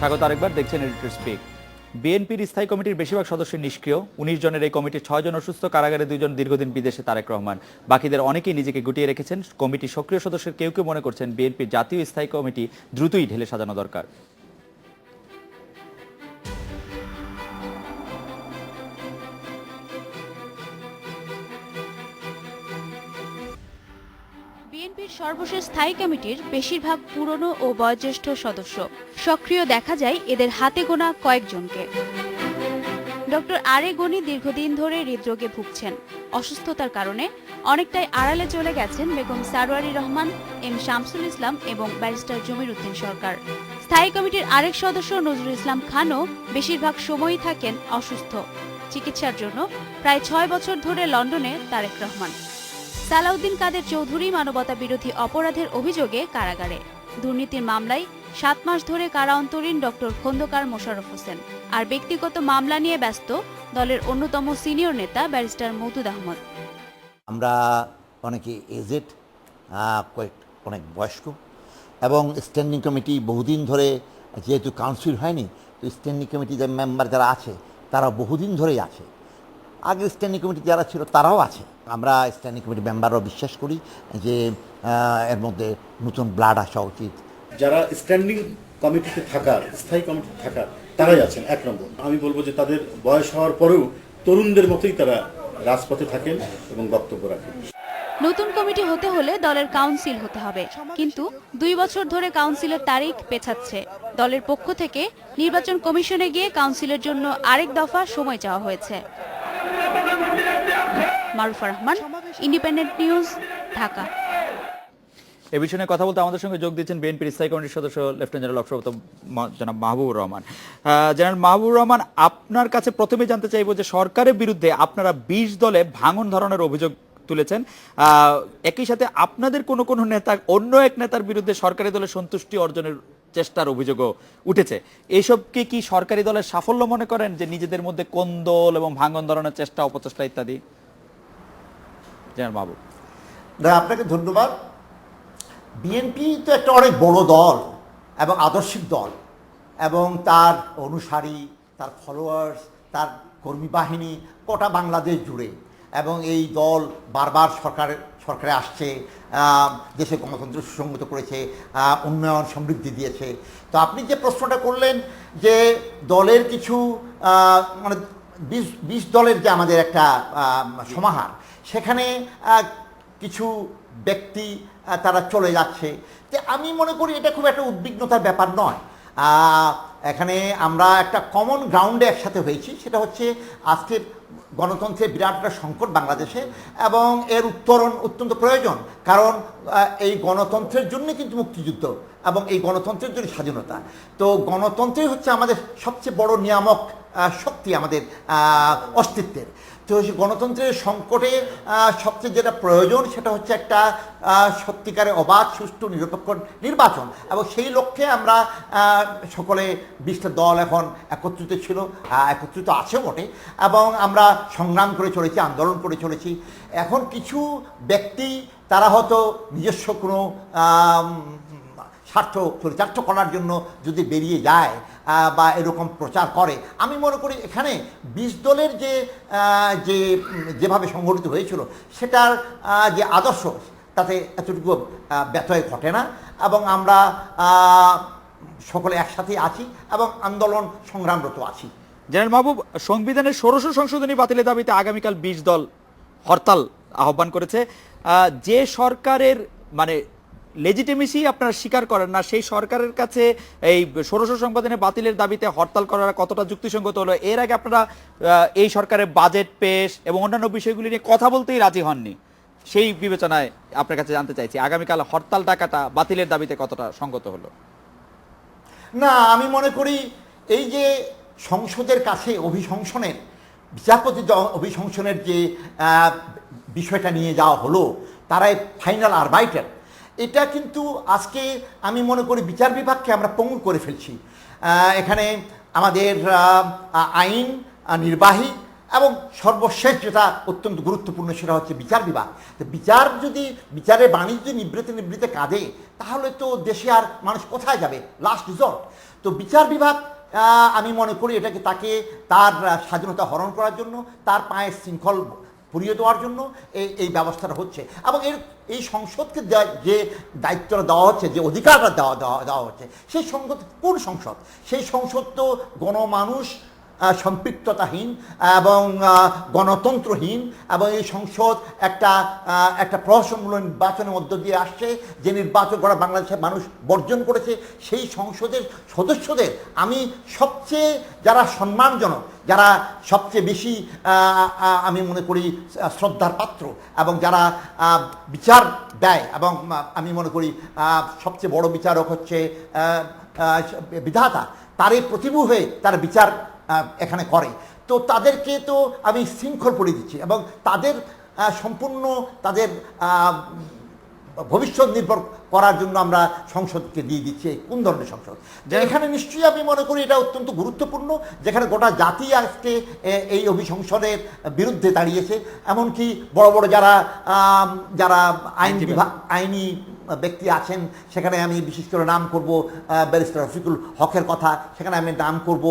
স্বাগত আরেকবার, দেখছেন এডিটর স্পিক। বিএনপির স্থায়ী কমিটির বেশিরভাগ সদস্য নিষ্ক্রিয়। ১৯ জনের এই কমিটির ৬ জন অসুস্থ, কারাগারে ২ জন দীর্ঘদিন বিদেশে তারেক রহমান। বাকিদের অনেকেই নিজেকে গুটিয়ে রেখেছেন। কমিটির সক্রিয় সদস্যের কেউ কেউ মনে করছেন বিএনপির জাতীয় স্থায়ী কমিটি দ্রুতই ঢেলে সাজানো দরকার। বিএনপির সর্বশেষ স্থায়ী কমিটির বেশিরভাগ পুরনো ও বয়োজ্যেষ্ঠ সদস্য। সক্রিয় দেখা যায় এদের হাতে গোনা কয়েকজনকে। ডক্টর আরে গনি দীর্ঘদিন ধরে হৃদরোগে ভুগছেন। অসুস্থতার কারণে অনেকটাই আড়ালে চলে গেছেন বেগম সারোয়ারি রহমান, এম শামসুল ইসলাম এবং ব্যারিস্টার জমির উদ্দিন সরকার। স্থায়ী কমিটির আরেক সদস্য নজরুল ইসলাম খানও বেশিরভাগ সময়ই থাকেন অসুস্থ। চিকিৎসার জন্য প্রায় ৬ বছর ধরে লন্ডনে তারেক রহমান। সালাউদ্দিন কাদের চৌধুরী মানবতা বিরোধী অপরাধের অভিযোগে কারাগারে। দুর্নীতির মামলায় ৭ মাস ধরে কারা অন্তরীণ ডক্টর খোন্দকার মোশাররফ হোসেন। আর ব্যক্তিগত মামলা নিয়ে ব্যস্ত দলের অন্যতম সিনিয়র নেতা ব্যারিস্টার মওদুদ আহমদ। আমরা অনেকে এজেড, অনেক বয়স্ক, এবং স্ট্যান্ডিং কমিটি বহুদিন ধরে, যেহেতু কাউন্সিল হয়নি, তো স্ট্যান্ডিং কমিটি যে মেম্বার যারা আছে তারা বহুদিন ধরেই আছে। আগের স্ট্যান্ডিং কমিটি যারা ছিল তারাও আছে। আমরা স্ট্যান্ডিং কমিটি মেম্বাররাও বিশ্বাস করি যে এর মধ্যে নতুন ব্লাড আসা উচিত। যারা স্ট্যান্ডিং কমিটিতে থাকার, স্থায়ী কমিটিতে থাকার, তারাই আছেন এক নম্বর। আমি বলবো যে তাদের বয়স হওয়ার পরেও তরুণদের মতোই তারা রাজপথে থাকেন এবং বক্তব্য রাখেন। নতুন কমিটি হতে হলে দলের কাউন্সিল হতে হবে, কিন্তু 2 বছর ধরে কাউন্সিলের তারিখ পেছাচ্ছে। দলের পক্ষ থেকে নির্বাচন কমিশনে গিয়ে কাউন্সিলের জন্য আরেক দফা সময় চাওয়া হয়েছে। Marufa Rahman, independent news, Dhaka. এ বিষয়ে কথা বলতে আমাদের সঙ্গে যোগ দিচ্ছেন বিএনপির স্থায়ী কমিটির সদস্য লেফটেন্যান্ট জেনারেল অবসরপ্রাপ্ত জনাব মাহবুবুর রহমান। জেনারেল মাহবুবুর রহমান, আপনার কাছে প্রথমে জানতে চাইবো যে সরকারের বিরুদ্ধে আপনারা ২০ দলে ভাঙন ধরনের অভিযোগ তুলেছেন। একই সাথে আপনাদের কোনো নেতা অন্য এক নেতার বিরুদ্ধে সরকারি দলের সন্তুষ্টি অর্জনের চেষ্টার অভিযোগও উঠেছে। এইসবকে কি সরকারি দলের সাফল্য মনে করেন, যে নিজেদের মধ্যে কোন্দল এবং ভাঙন ধরনের চেষ্টা, অপচেষ্টা ইত্যাদি? জেনারেল মাহবুব। আপনাকে ধন্যবাদ। বিএনপি তো একটা অনেক বড় দল এবং আদর্শিক দল, এবং তার অনুসারী, তার ফলোয়ার্স, তার কর্মী বাহিনী গোটা বাংলাদেশ জুড়ে, এবং এই দল বারবার সরকারে আসছে, দেশে গণতন্ত্র সুসংহত করেছে, উন্নয়ন সমৃদ্ধি দিয়েছে। তো আপনি যে প্রশ্নটা করলেন যে দলের কিছু মানে ২০ দলের যে আমাদের একটা সমাহার, সেখানে কিছু ব্যক্তি তারা চলে যাচ্ছে, যে আমি মনে করি এটা খুব একটা উদ্বিগ্নতার ব্যাপার নয়। এখানে আমরা একটা কমন গ্রাউন্ডে একসাথে হয়েছি, সেটা হচ্ছে আজকের গণতন্ত্রের বিরাট একটা সংকট বাংলাদেশে, এবং এর উত্তরণ অত্যন্ত প্রয়োজন। কারণ এই গণতন্ত্রের জন্য কিন্তু মুক্তিযুদ্ধ, এবং এই গণতন্ত্রের জন্য স্বাধীনতা। তো গণতন্ত্রই হচ্ছে আমাদের সবচেয়ে বড় নিয়ামক শক্তি আমাদের অস্তিত্বের। তো সেই গণতন্ত্রের সংকটে সবচেয়ে যেটা প্রয়োজন সেটা হচ্ছে একটা সত্যিকারের অবাধ, সুষ্ঠু, নিরপেক্ষ নির্বাচন, এবং সেই লক্ষ্যে আমরা সকলে ২০টা দল এখন একত্রিত আছে বটে, এবং আমরা সংগ্রাম করে চলেছি, আন্দোলন করে চলেছি। এখন কিছু ব্যক্তি তারা হয়তো নিজস্ব কোনো স্বার্থ চরিতার্থ করার জন্য যদি বেরিয়ে যায় বা এরকম প্রচার করে, আমি মনে করি এখানে ২০ দলের যেভাবে সংগঠিত হয়েছিল সেটার যে আদর্শ, তাতে এতটুকু ব্যত্যয় ঘটে না, এবং আমরা সকলে একসাথে আছি এবং আন্দোলন সংগ্রামরত আছি। জেনারেল মাহবুব, সংবিধানের ১৬শ সংশোধনী বাতিলের দাবিতে আগামীকাল ২০ দল হরতাল আহ্বান করেছে। যে সরকারের মানে লেজিটিমেসি আপনারা স্বীকার করেন না, সেই সরকারের কাছে এই ১৬শ সংশোধনী বাতিলের দাবিতে হরতাল করার কতটা যুক্তিসঙ্গত হলো? এর আগে আপনারা এই সরকারের বাজেট পেশ এবং অন্যান্য বিষয়গুলি নিয়ে কথা বলতেই রাজি হননি। সেই বিবেচনায় আপনার কাছে জানতে চাইছি, আগামীকাল হরতাল ডাকাটা বাতিলের দাবিতে কতটা সঙ্গত হলো? না, আমি মনে করি এই যে সংসদের কাছে বিচারপতি অভিশংসনের যে বিষয়টা নিয়ে যাওয়া হলো, তারাই ফাইনাল আরবাইটার, এটা কিন্তু আজকে আমি মনে করি বিচার বিভাগকে আমরা পঙ্গু করে ফেলছি। এখানে আমাদের আইন, নির্বাহী এবং সর্বশেষ যেটা অত্যন্ত গুরুত্বপূর্ণ সেটা হচ্ছে বিচার বিভাগ। তো বিচারের বাণিজ্য নিবৃতে কাঁদে, তাহলে তো দেশে আর মানুষ কোথায় যাবে? Last resort. তো বিচার বিভাগ আমি মনে করি এটাকে তাকে তার স্বাধীনতা হরণ করার জন্য, তার পায়ের শৃঙ্খল পুড়িয়ে দেওয়ার জন্য এই ব্যবস্থাটা হচ্ছে। এবং এই সংসদকে যে দায়িত্বটা দেওয়া হচ্ছে, যে অধিকারটা দেওয়া হচ্ছে, সেই সংসদ কোন সংসদ? সেই সংসদ তো গণমানুষ সম্পৃক্ততাহীন এবং গণতন্ত্রহীন, এবং এই সংসদ একটা প্রহসনমূলক নির্বাচনের মধ্য দিয়ে আসছে, যে নির্বাচন করা বাংলাদেশের মানুষ বর্জন করেছে। সেই সংসদের সদস্যদের আমি সবচেয়ে যারা সম্মানজনক, যারা সবচেয়ে বেশি আমি মনে করি শ্রদ্ধার পাত্র, এবং যারা বিচার দেয়, এবং আমি মনে করি সবচেয়ে বড় বিচারক হচ্ছে বিধাতা, তারই প্রতিভু হয়ে তার বিচার এখানে করে। তো তাদেরকে তো আমি শৃঙ্খল পড়ে দিচ্ছি, এবং তাদের সম্পূর্ণ তাদের ভবিষ্যৎ নির্ভর করার জন্য আমরা সংসদকে দিয়ে দিচ্ছি। কোন ধরনের সংসদ? এখানে নিশ্চয়ই আমি মনে করি এটা অত্যন্ত গুরুত্বপূর্ণ, যেখানে গোটা জাতি আজকে এই অভিশংসনের বিরুদ্ধে দাঁড়িয়েছে। এমনকি বড় বড় যারা আইনি ব্যক্তি আছেন, সেখানে আমি বিশেষ করে নাম করব ব্যারিস্টার রফিকুল হকের কথা, সেখানে আমি নাম করব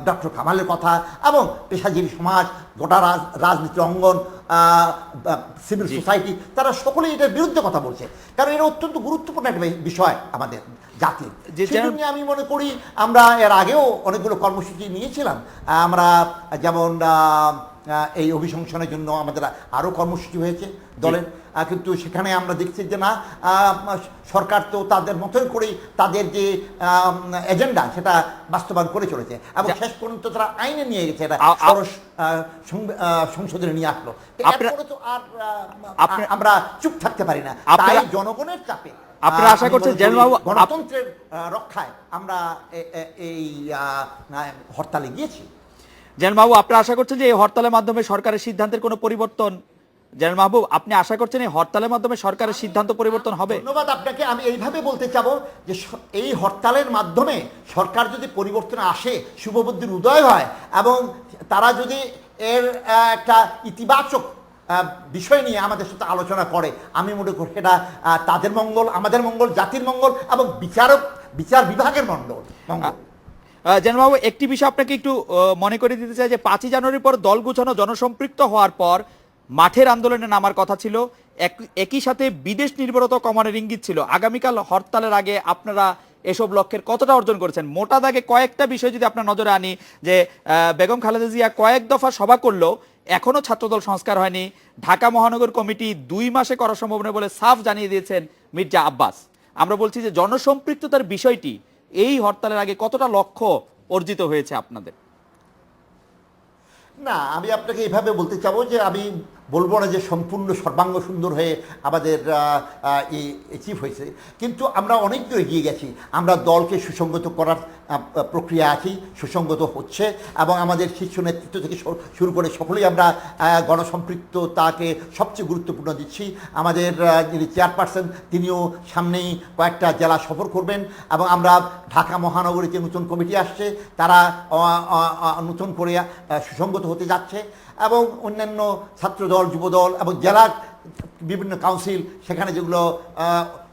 ডক্টর কামালের কথা, এবং পেশাজীবী সমাজ, গোটা রাজনীতি অঙ্গন, সিভিল সোসাইটি, তারা সকলেই এটার বিরুদ্ধে কথা বলছে। কারণ এটা অত্যন্ত গুরুত্বপূর্ণ একটা বিষয় আমাদের জাতির। সেজন্য আমি মনে করি আমরা এর আগেও অনেকগুলো কর্মসূচি নিয়েছিলাম। আমরা যেমন এই অভিশংসনের জন্য আমাদের আরও কর্মসূচি হয়েছে দলের, কিন্তু সেখানে আমরা দেখছি যে না, সরকার তো তাদের মতোই করেই তাদের যে এজেন্ডা সেটা বাস্তবায়ন করে চলেছে, এবং শেষ পর্যন্ত তারা আইনে নিয়ে গেছে, এটা সংসদে নিয়ে আসলো। এরপরে তো আর আমরা চুপ থাকতে পারি না, তাই জনগণের চাপে আপনারা আশা করছেন গণতন্ত্রের রক্ষায় আমরা এই হরতালে গিয়েছি। জেনারেল মাহবুব, আপনারা আশা করছেন যে এই হরতালের মাধ্যমে সরকারের সিদ্ধান্তের কোনো পরিবর্তন? জেনারেল মাহবুব, আপনি আশা করছেন এই হরতালের মাধ্যমে সরকারের সিদ্ধান্ত পরিবর্তন হবে? ধন্যবাদ আপনাকে। আমি এইভাবে বলতে চাবো যে এই হরতালের মাধ্যমে সরকার যদি পরিবর্তন আসে, শুভবুদ্ধির উদয় হয়, এবং তারা যদি এর একটা ইতিবাচক বিষয় নিয়ে আমাদের সাথে আলোচনা করে, আমি মনে করি এটা তাদের মঙ্গল, আমাদের মঙ্গল, জাতির মঙ্গল, এবং বিচার বিভাগের মঙ্গল। জেনারেল বাবু, একটি বিষয় আপনাকে একটু মনে করে দিতে চাই যে 5ই জানুয়ারির পর দল গুছানো, জনসম্পৃক্ত হওয়ার পর মাঠের আন্দোলনে নামার কথা ছিল, একই সাথে বিদেশ নির্ভরতা কমানোর ইঙ্গিত ছিল। আগামীকাল হরতালের আগে আপনারা এসব লক্ষ্যের কতটা অর্জন করেছেন? মোটা দাগে কয়েকটা বিষয় যদি আপনার নজরে আনি, যে বেগম খালেদা জিয়া কয়েক দফা সভা করলো, এখনো ছাত্রদল সংস্কার হয়নি। ঢাকা মহানগর কমিটি 2 মাসে করা সম্ভব নয় বলে সাফ জানিয়ে দিয়েছেন মির্জা আব্বাস। আমরা বলছি যে জনসম্পৃক্ততার বিষয়টি এই হরতালের আগে কতটা লক্ষ্য অর্জিত হয়েছে আপনাদের? না, আমি আপনাকে এইভাবে বলতে চাবো যে আমি বলবো না যে সম্পূর্ণ সর্বাঙ্গ সুন্দর হয়ে আমাদের অ্যাচিভ হয়েছে, কিন্তু আমরা অনেক দূর এগিয়ে গেছি। আমরা দলকে সুসংগত করার প্রক্রিয়া আছি, সুসংগত হচ্ছে, এবং আমাদের শীর্ষ নেতৃত্ব থেকে শুরু করে সকলেই আমরা গণসম্পৃক্ততাকে সবচেয়ে গুরুত্বপূর্ণ দিচ্ছি। আমাদের যিনি চেয়ারপারসন, তিনিও সামনেই কয়েকটা জেলা সফর করবেন, এবং আমরা ঢাকা মহানগরীতে নতুন কমিটি আসছে, তারা নতুন করে সুসংগত হতে যাচ্ছে, এবং অন্যান্য ছাত্রদল, যুবদল এবং জেলার বিভিন্ন কাউন্সিল, সেখানে যেগুলো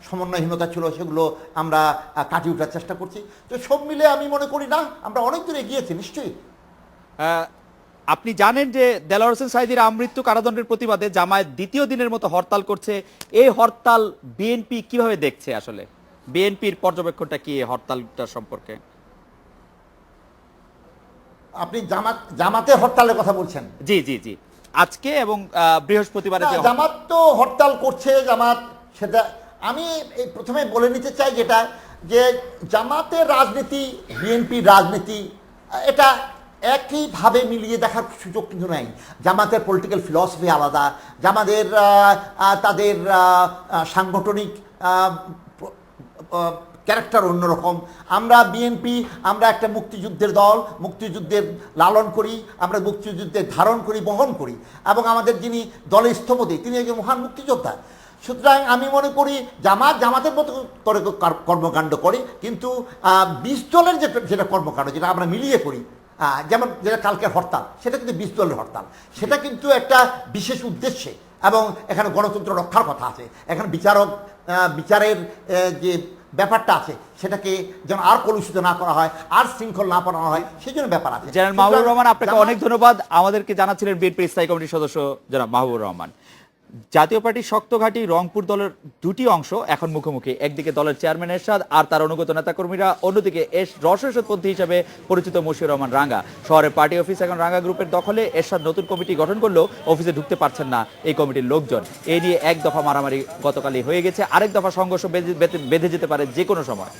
সমন্বয়হীনতা ছিল সেগুলো আমরা কাটিয়ে ওঠার চেষ্টা করছি। তো সব মিলে আমি মনে করি না, আমরা অনেক দূর এগিয়েছি নিশ্চয়ই। আপনি জানেন যে দেলোয়ার হোসেন সাঈদীর আমৃত্যু কারাদণ্ডের প্রতিবাদে জামায়াত দ্বিতীয় দিনের মতো হরতাল করছে। এই হরতাল বিএনপি কিভাবে দেখছে? আসলে বিএনপির পর্যবেক্ষণটা কি এই হরতালটা সম্পর্কে? আপনি জামাতের হরতালের কথা বলছেন? জি জি জি, আজকে এবং বৃহস্পতিবারে জামাত তো হরতাল করছে। জামাত সেটা আমি প্রথমে বলে নিতে চাই যেটা, যে জামাতের রাজনীতি, বিএনপির রাজনীতি, এটা একইভাবে মিলিয়ে দেখার সুযোগ কিন্তু নাই। জামাতের পলিটিক্যাল ফিলসফি আলাদা, জামাতের তাদের সাংগঠনিক ক্যারেক্টার অন্যরকম। আমরা বিএনপি, আমরা একটা মুক্তিযুদ্ধের দল, মুক্তিযুদ্ধের লালন করি, আমরা মুক্তিযুদ্ধের ধারণ করি, বহন করি, এবং আমাদের যিনি দলের স্থপতি তিনি একজন মহান মুক্তিযোদ্ধা। সুতরাং আমি মনে করি জামাতের মতো করে কর্মকাণ্ড করে, কিন্তু 20 দলের যেটা কর্মকাণ্ড, যেটা আমরা মিলিয়ে করি, যেমন যেটা কালকের হরতাল, সেটা কিন্তু 20 দলের হরতাল, সেটা কিন্তু একটা বিশেষ উদ্দেশ্যে, এবং এখানে গণতন্ত্র রক্ষার কথা আছে। এখানে বিচারের যে ব্যাপারটা আছে, সেটাকে যেন আর কলুষিত না করা হয়, আর শৃঙ্খল না বানানো হয়, সেই জন্য ব্যাপার আছে। জেনারেল মাহবুবুর রহমান, আপনাকে অনেক ধন্যবাদ। আমাদেরকে জানাচ্ছিলেন বিএনপির স্থায়ী কমিটির সদস্য জনাব মাহবুবুর রহমান। জাতীয় পার্টির শক্ত ঘাঁটি রংপুর দলের দুটি অংশ এখন মুখোমুখি। একদিকে দলের চেয়ারম্যান এরশাদ আর তার অনুগত নেতাকর্মীরা, অন্যদিকে রসেরশাদপন্থী হিসেবে পরিচিত মশিউর রহমান রাঙ্গা। শহরের পার্টি অফিস এখন রাঙ্গা গ্রুপের দখলে। এরশাদ নতুন কমিটি গঠন করলেও অফিসে ঢুকতে পারছেন না এই কমিটির লোকজন। এই নিয়ে এক দফা মারামারি গতকালই হয়ে গেছে, আরেক দফা সংঘর্ষ বেঁধে যেতে পারে যে কোনো সময়।